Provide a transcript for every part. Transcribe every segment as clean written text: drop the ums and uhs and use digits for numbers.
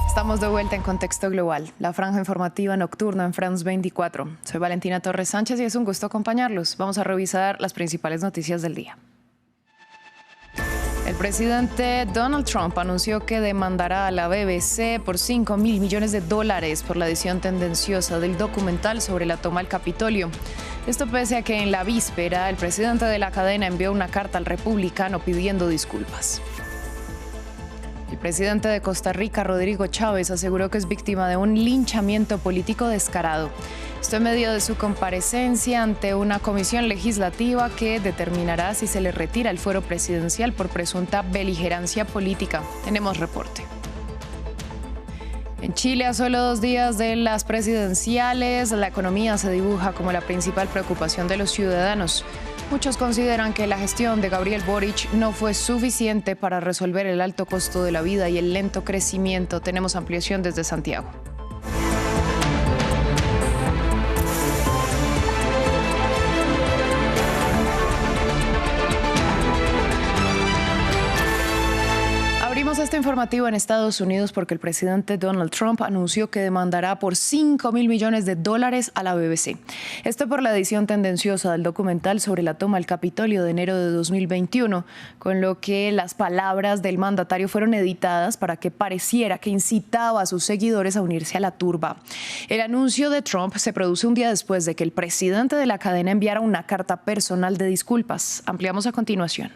Estamos de vuelta en Contexto Global, la franja informativa nocturna en France 24. Soy Valentina Torres Sánchez y es un gusto acompañarlos. Vamos a revisar las principales noticias del día. El presidente Donald Trump anunció que demandará a la BBC por $5.000 millones por la edición tendenciosa del documental sobre la toma al Capitolio. Esto pese a que en la víspera el presidente de la cadena envió una carta al republicano pidiendo disculpas. El presidente de Costa Rica, Rodrigo Chávez, aseguró que es víctima de un linchamiento político descarado. Esto en medio de su comparecencia ante una comisión legislativa que determinará si se le retira el fuero presidencial por presunta beligerancia política. Tenemos reporte. En Chile, a solo 2 días de las presidenciales, la economía se dibuja como la principal preocupación de los ciudadanos. Muchos consideran que la gestión de Gabriel Boric no fue suficiente para resolver el alto costo de la vida y el lento crecimiento. Tenemos ampliación desde Santiago. Este informativo en Estados Unidos porque el presidente Donald Trump anunció que demandará por $5.000 millones a la BBC. Esto por la edición tendenciosa del documental sobre la toma al Capitolio de enero de 2021, con lo que las palabras del mandatario fueron editadas para que pareciera que incitaba a sus seguidores a unirse a la turba. El anuncio de Trump se produce un día después de que el presidente de la cadena enviara una carta personal de disculpas. Ampliamos a continuación.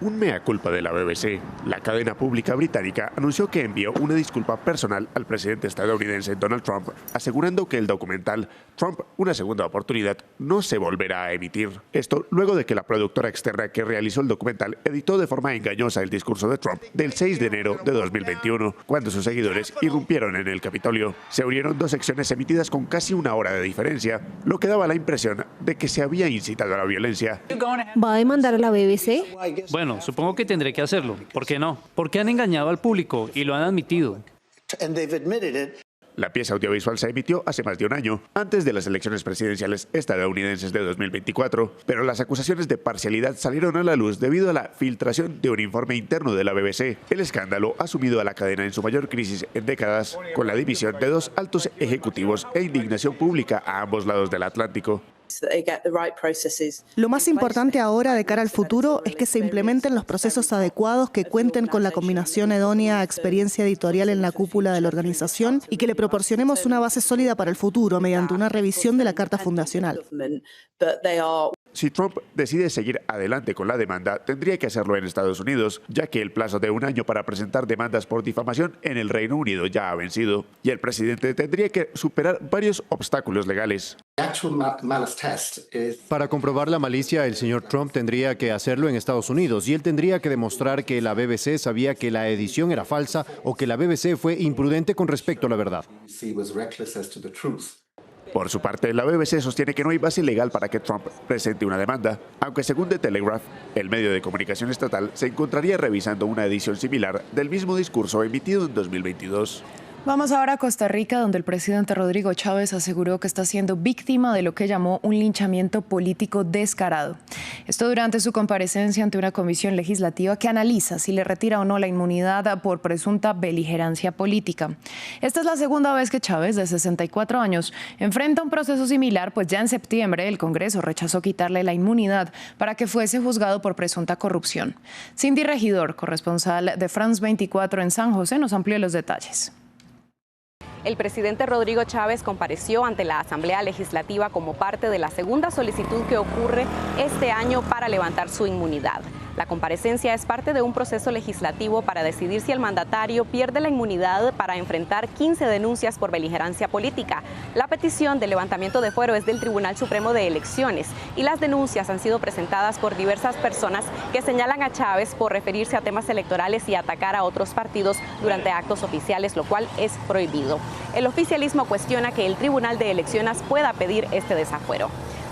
Un mea culpa de la BBC. La cadena pública británica anunció que envió una disculpa personal al presidente estadounidense Donald Trump, asegurando que el documental Trump, una segunda oportunidad, no se volverá a emitir. Esto luego de que la productora externa que realizó el documental editó de forma engañosa el discurso de Trump del 6 de enero de 2021, cuando sus seguidores irrumpieron en el Capitolio. Se unieron 2 secciones emitidas con casi 1 hora de diferencia, lo que daba la impresión de que se había incitado a la violencia. ¿Va a demandar a la BBC? Bueno, supongo que tendré que hacerlo. ¿Por qué no? Porque han engañado al público y lo han admitido. La pieza audiovisual se emitió hace más de 1 año, antes de las elecciones presidenciales estadounidenses de 2024, pero las acusaciones de parcialidad salieron a la luz debido a la filtración de un informe interno de la BBC. El escándalo ha sumido a la cadena en su mayor crisis en décadas, con la división de 2 altos ejecutivos e indignación pública a ambos lados del Atlántico. Lo más importante ahora de cara al futuro es que se implementen los procesos adecuados que cuenten con la combinación idónea a experiencia editorial en la cúpula de la organización y que le proporcionemos una base sólida para el futuro mediante una revisión de la Carta Fundacional. Si Trump decide seguir adelante con la demanda, tendría que hacerlo en Estados Unidos, ya que el plazo de 1 año para presentar demandas por difamación en el Reino Unido ya ha vencido, y el presidente tendría que superar varios obstáculos legales. Para comprobar la malicia, el señor Trump tendría que hacerlo en Estados Unidos y él tendría que demostrar que la BBC sabía que la edición era falsa o que la BBC fue imprudente con respecto a la verdad. Por su parte, la BBC sostiene que no hay base legal para que Trump presente una demanda, aunque según The Telegraph, el medio de comunicación estatal se encontraría revisando una edición similar del mismo discurso emitido en 2022. Vamos ahora a Costa Rica, donde el presidente Rodrigo Chávez aseguró que está siendo víctima de lo que llamó un linchamiento político descarado. Esto durante su comparecencia ante una comisión legislativa que analiza si le retira o no la inmunidad por presunta beligerancia política. Esta es la segunda vez que Chávez, de 64 años, enfrenta un proceso similar, pues ya en septiembre el Congreso rechazó quitarle la inmunidad para que fuese juzgado por presunta corrupción. Cindy Regidor, corresponsal de France 24 en San José, nos amplió los detalles. El presidente Rodrigo Chávez compareció ante la Asamblea Legislativa como parte de la segunda solicitud que ocurre este año para levantar su inmunidad. La comparecencia es parte de un proceso legislativo para decidir si el mandatario pierde la inmunidad para enfrentar 15 denuncias por beligerancia política. La petición de levantamiento de fuero es del Tribunal Supremo de Elecciones y las denuncias han sido presentadas por diversas personas que señalan a Chávez por referirse a temas electorales y atacar a otros partidos durante actos oficiales, lo cual es prohibido. El oficialismo cuestiona que el Tribunal de Elecciones pueda pedir este desafuero.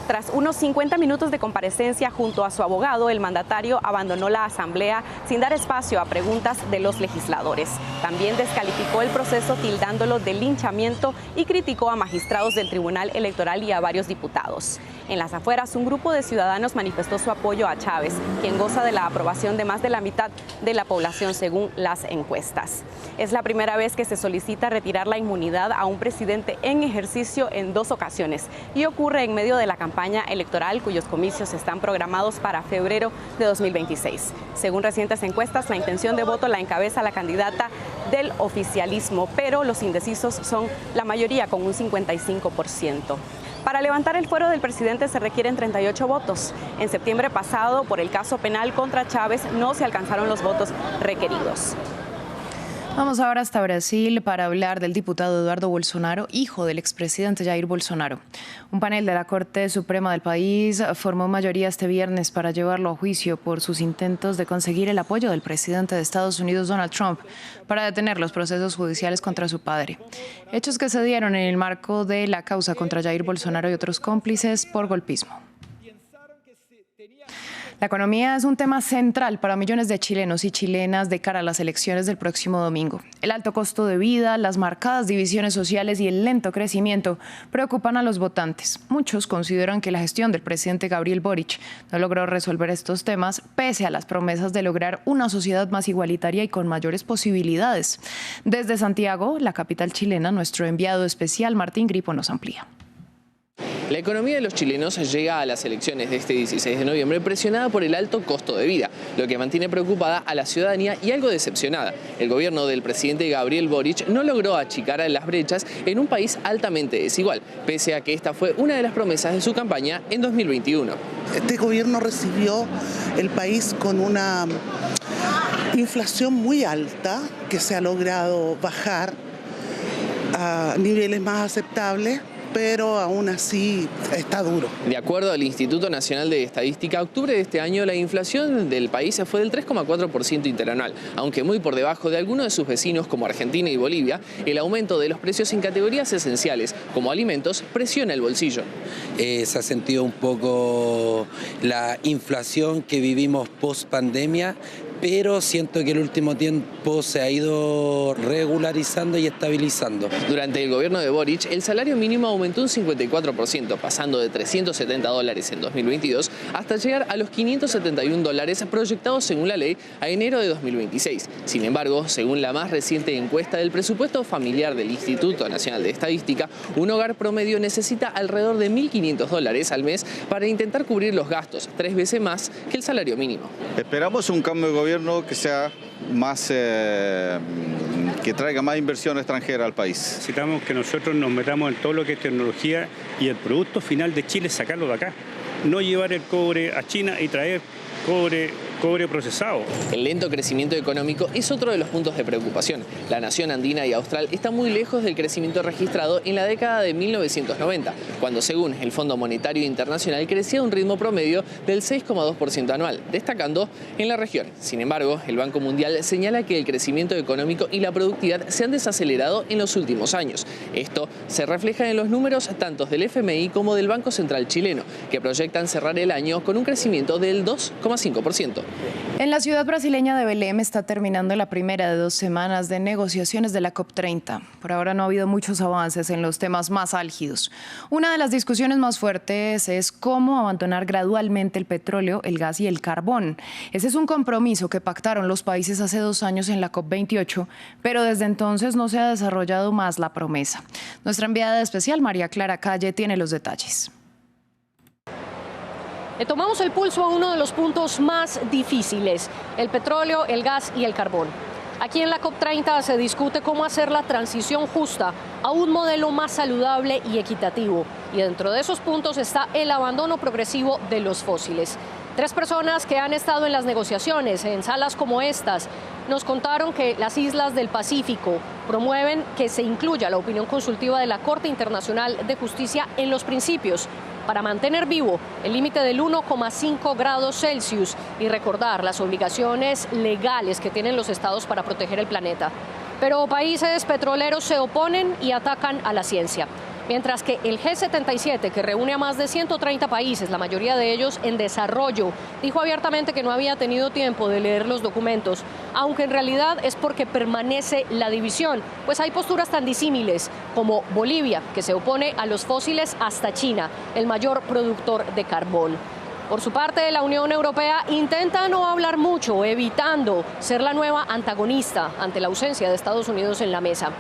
Tras unos 50 minutos de comparecencia junto a su abogado, el mandatario abandonó la asamblea sin dar espacio a preguntas de los legisladores. También descalificó el proceso tildándolo de linchamiento y criticó a magistrados del Tribunal Electoral y a varios diputados. En las afueras, un grupo de ciudadanos manifestó su apoyo a Chávez, quien goza de la aprobación de más de la mitad de la población según las encuestas. Es la primera vez que se solicita retirar la inmunidad a un presidente en ejercicio en 2 ocasiones y ocurre en medio de la campaña electoral cuyos comicios están programados para febrero de 2026. Según recientes encuestas, la intención de voto la encabeza la candidata del oficialismo, pero los indecisos son la mayoría con un 55%. Para levantar el fuero del presidente se requieren 38 votos. En septiembre pasado, por el caso penal contra Chávez, no se alcanzaron los votos requeridos. Vamos ahora hasta Brasil para hablar del diputado Eduardo Bolsonaro, hijo del expresidente Jair Bolsonaro. Un panel de la Corte Suprema del país formó mayoría este viernes para llevarlo a juicio por sus intentos de conseguir el apoyo del presidente de Estados Unidos, Donald Trump, para detener los procesos judiciales contra su padre. Hechos que se dieron en el marco de la causa contra Jair Bolsonaro y otros cómplices por golpismo. La economía es un tema central para millones de chilenos y chilenas de cara a las elecciones del próximo domingo. El alto costo de vida, las marcadas divisiones sociales y el lento crecimiento preocupan a los votantes. Muchos consideran que la gestión del presidente Gabriel Boric no logró resolver estos temas, pese a las promesas de lograr una sociedad más igualitaria y con mayores posibilidades. Desde Santiago, la capital chilena, nuestro enviado especial Martín Gripo nos amplía. La economía de los chilenos llega a las elecciones de este 16 de noviembre presionada por el alto costo de vida, lo que mantiene preocupada a la ciudadanía y algo decepcionada. El gobierno del presidente Gabriel Boric no logró achicar las brechas en un país altamente desigual, pese a que esta fue una de las promesas de su campaña en 2021. Este gobierno recibió el país con una inflación muy alta que se ha logrado bajar a niveles más aceptables, pero aún así está duro. De acuerdo al Instituto Nacional de Estadística, octubre de este año la inflación del país fue del 3,4% interanual, aunque muy por debajo de algunos de sus vecinos como Argentina y Bolivia. El aumento de los precios en categorías esenciales como alimentos presiona el bolsillo. Se ha sentido un poco la inflación que vivimos post pandemia, pero siento que el último tiempo se ha ido regularizando y estabilizando. Durante el gobierno de Boric, el salario mínimo aumentó un 54%, pasando de $370 en 2022 hasta llegar a los $571 proyectados según la ley a enero de 2026. Sin embargo, según la más reciente encuesta del presupuesto familiar del Instituto Nacional de Estadística, un hogar promedio necesita alrededor de $1.500 al mes para intentar cubrir los gastos, 3 veces más que el salario mínimo. Esperamos un cambio de gobierno que sea más, que traiga más inversión extranjera al país. Necesitamos que nosotros nos metamos en todo lo que es tecnología y el producto final de Chile sacarlo de acá. No llevar el cobre a China y traer cobre procesado. El lento crecimiento económico es otro de los puntos de preocupación. La nación andina y austral está muy lejos del crecimiento registrado en la década de 1990, cuando según el Fondo Monetario Internacional crecía a un ritmo promedio del 6,2% anual, destacando en la región. Sin embargo, el Banco Mundial señala que el crecimiento económico y la productividad se han desacelerado en los últimos años. Esto se refleja en los números tanto del FMI como del Banco Central chileno, que proyectan cerrar el año con un crecimiento del 2,5%. En la ciudad brasileña de Belém está terminando la primera de 2 semanas de negociaciones de la COP30. Por ahora no ha habido muchos avances en los temas más álgidos. Una de las discusiones más fuertes es cómo abandonar gradualmente el petróleo, el gas y el carbón. Ese es un compromiso que pactaron los países hace 2 años en la COP28, pero desde entonces no se ha desarrollado más la promesa. Nuestra enviada especial, María Clara Calle, tiene los detalles. Le tomamos el pulso a uno de los puntos más difíciles, el petróleo, el gas y el carbón. Aquí en la COP30 se discute cómo hacer la transición justa a un modelo más saludable y equitativo. Y dentro de esos puntos está el abandono progresivo de los fósiles. 3 personas que han estado en las negociaciones, en salas como estas, nos contaron que las islas del Pacífico promueven que se incluya la opinión consultiva de la Corte Internacional de Justicia en los principios para mantener vivo el límite del 1,5 grados Celsius y recordar las obligaciones legales que tienen los estados para proteger el planeta. Pero países petroleros se oponen y atacan a la ciencia. Mientras que el G77, que reúne a más de 130 países, la mayoría de ellos en desarrollo, dijo abiertamente que no había tenido tiempo de leer los documentos, aunque en realidad es porque permanece la división, pues hay posturas tan disímiles como Bolivia, que se opone a los fósiles, hasta China, el mayor productor de carbón. Por su parte, la Unión Europea intenta no hablar mucho, evitando ser la nueva antagonista ante la ausencia de Estados Unidos en la mesa.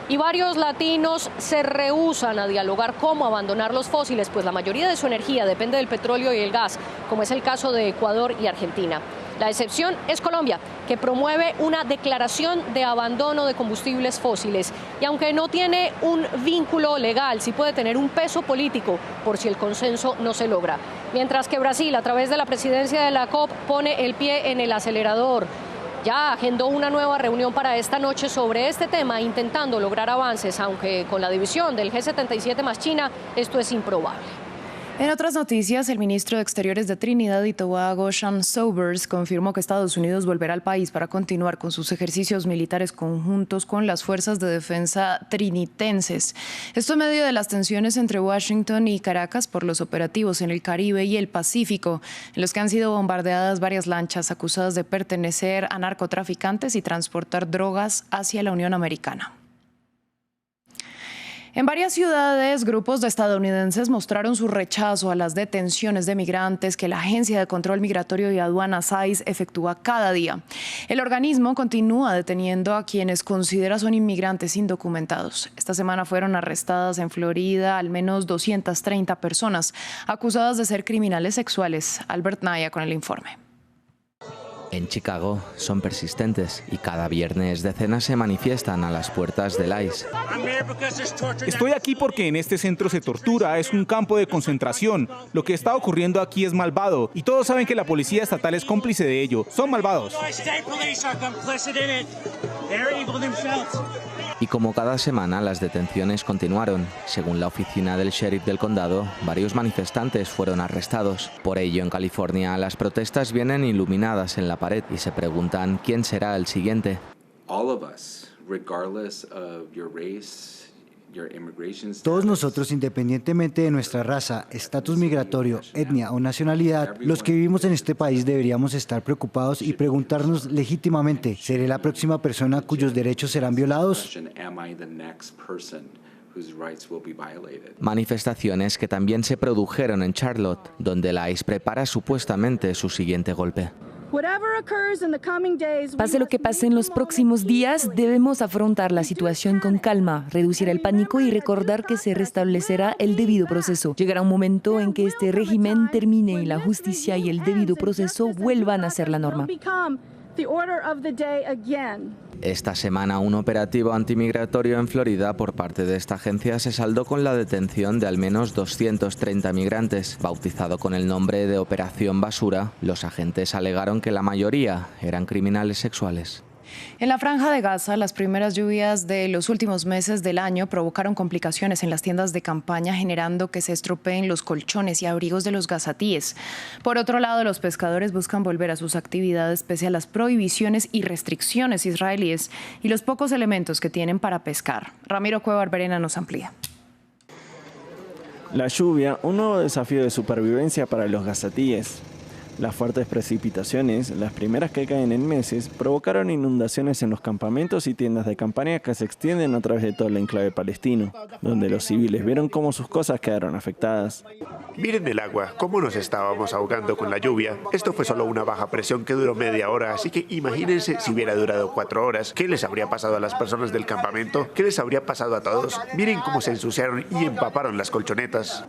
Y varios latinos se rehúsan a dialogar cómo abandonar los fósiles, pues la mayoría de su energía depende del petróleo y el gas, como es el caso de Ecuador y Argentina. La excepción es Colombia, que promueve una declaración de abandono de combustibles fósiles. Y aunque no tiene un vínculo legal, sí puede tener un peso político por si el consenso no se logra. Mientras que Brasil, a través de la presidencia de la COP, pone el pie en el acelerador. Ya agendó una nueva reunión para esta noche sobre este tema, intentando lograr avances, aunque con la división del G77 más China, esto es improbable. En otras noticias, el ministro de Exteriores de Trinidad y Tobago, Sean Sobers, confirmó que Estados Unidos volverá al país para continuar con sus ejercicios militares conjuntos con las fuerzas de defensa trinitenses. Esto en medio de las tensiones entre Washington y Caracas por los operativos en el Caribe y el Pacífico, en los que han sido bombardeadas varias lanchas acusadas de pertenecer a narcotraficantes y transportar drogas hacia la Unión Americana. En varias ciudades, grupos de estadounidenses mostraron su rechazo a las detenciones de migrantes que la Agencia de Control Migratorio y Aduanas ICE efectúa cada día. El organismo continúa deteniendo a quienes considera son inmigrantes indocumentados. Esta semana fueron arrestadas en Florida al menos 230 personas acusadas de ser criminales sexuales. Albert Naya con el informe. En Chicago son persistentes y cada viernes decenas se manifiestan a las puertas del ICE. Estoy aquí porque en este centro se tortura, es un campo de concentración. Lo que está ocurriendo aquí es malvado y todos saben que la policía estatal es cómplice de ello. Son malvados. Y como cada semana, las detenciones continuaron. Según la oficina del sheriff del condado, varios manifestantes fueron arrestados. Por ello, en California, las protestas vienen iluminadas en la pared y se preguntan quién será el siguiente. Todos nosotros, independientemente de nuestra raza, estatus migratorio, etnia o nacionalidad, los que vivimos en este país deberíamos estar preocupados y preguntarnos legítimamente, ¿seré la próxima persona cuyos derechos serán violados? Manifestaciones que también se produjeron en Charlotte, donde la ICE prepara supuestamente su siguiente golpe. Pase lo que pase en los próximos días, debemos afrontar la situación con calma, reducir el pánico y recordar que se restablecerá el debido proceso. Llegará un momento en que este régimen termine y la justicia y el debido proceso vuelvan a ser la norma. Esta semana, un operativo antimigratorio en Florida por parte de esta agencia se saldó con la detención de al menos 230 migrantes. Bautizado con el nombre de Operación Basura, los agentes alegaron que la mayoría eran criminales sexuales. En la Franja de Gaza, las primeras lluvias de los últimos meses del año provocaron complicaciones en las tiendas de campaña, generando que se estropeen los colchones y abrigos de los gazatíes. Por otro lado, los pescadores buscan volver a sus actividades pese a las prohibiciones y restricciones israelíes y los pocos elementos que tienen para pescar. Ramiro Cueva Barberena nos amplía. La lluvia, un nuevo desafío de supervivencia para los gazatíes. Las fuertes precipitaciones, las primeras que caen en meses, provocaron inundaciones en los campamentos y tiendas de campaña que se extienden a través de todo el enclave palestino, donde los civiles vieron cómo sus cosas quedaron afectadas. Miren el agua, cómo nos estábamos ahogando con la lluvia. Esto fue solo una baja presión que duró media hora, así que imagínense si hubiera durado 4 horas. ¿Qué les habría pasado a las personas del campamento? ¿Qué les habría pasado a todos? Miren cómo se ensuciaron y empaparon las colchonetas.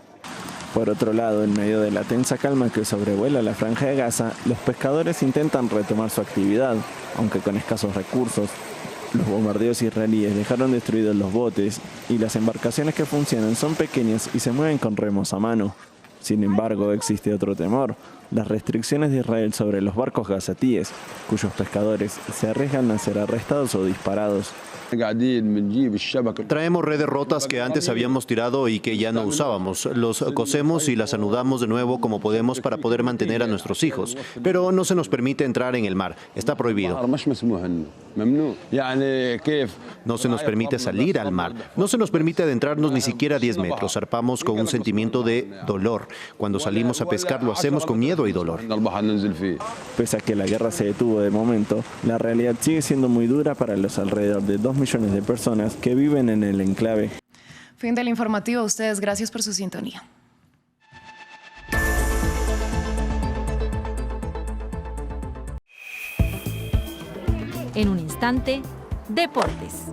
Por otro lado, en medio de la tensa calma que sobrevuela la Franja de Gaza, los pescadores intentan retomar su actividad, aunque con escasos recursos. Los bombardeos israelíes dejaron destruidos los botes y las embarcaciones que funcionan son pequeñas y se mueven con remos a mano. Sin embargo, existe otro temor: las restricciones de Israel sobre los barcos gazatíes, cuyos pescadores se arriesgan a ser arrestados o disparados. Traemos redes rotas que antes habíamos tirado y que ya no usábamos. Los cosemos y las anudamos de nuevo como podemos para poder mantener a nuestros hijos. Pero no se nos permite entrar en el mar. Está prohibido. No se nos permite salir al mar, no se nos permite adentrarnos ni siquiera 10 metros. Zarpamos con un sentimiento de dolor. Cuando salimos a pescar lo hacemos con miedo y dolor. Pese a que la guerra se detuvo de momento, la realidad sigue siendo muy dura para los alrededor de 2 millones de personas que viven en el enclave. Fin del informativo. A ustedes, gracias por su sintonía. En un instante, deportes.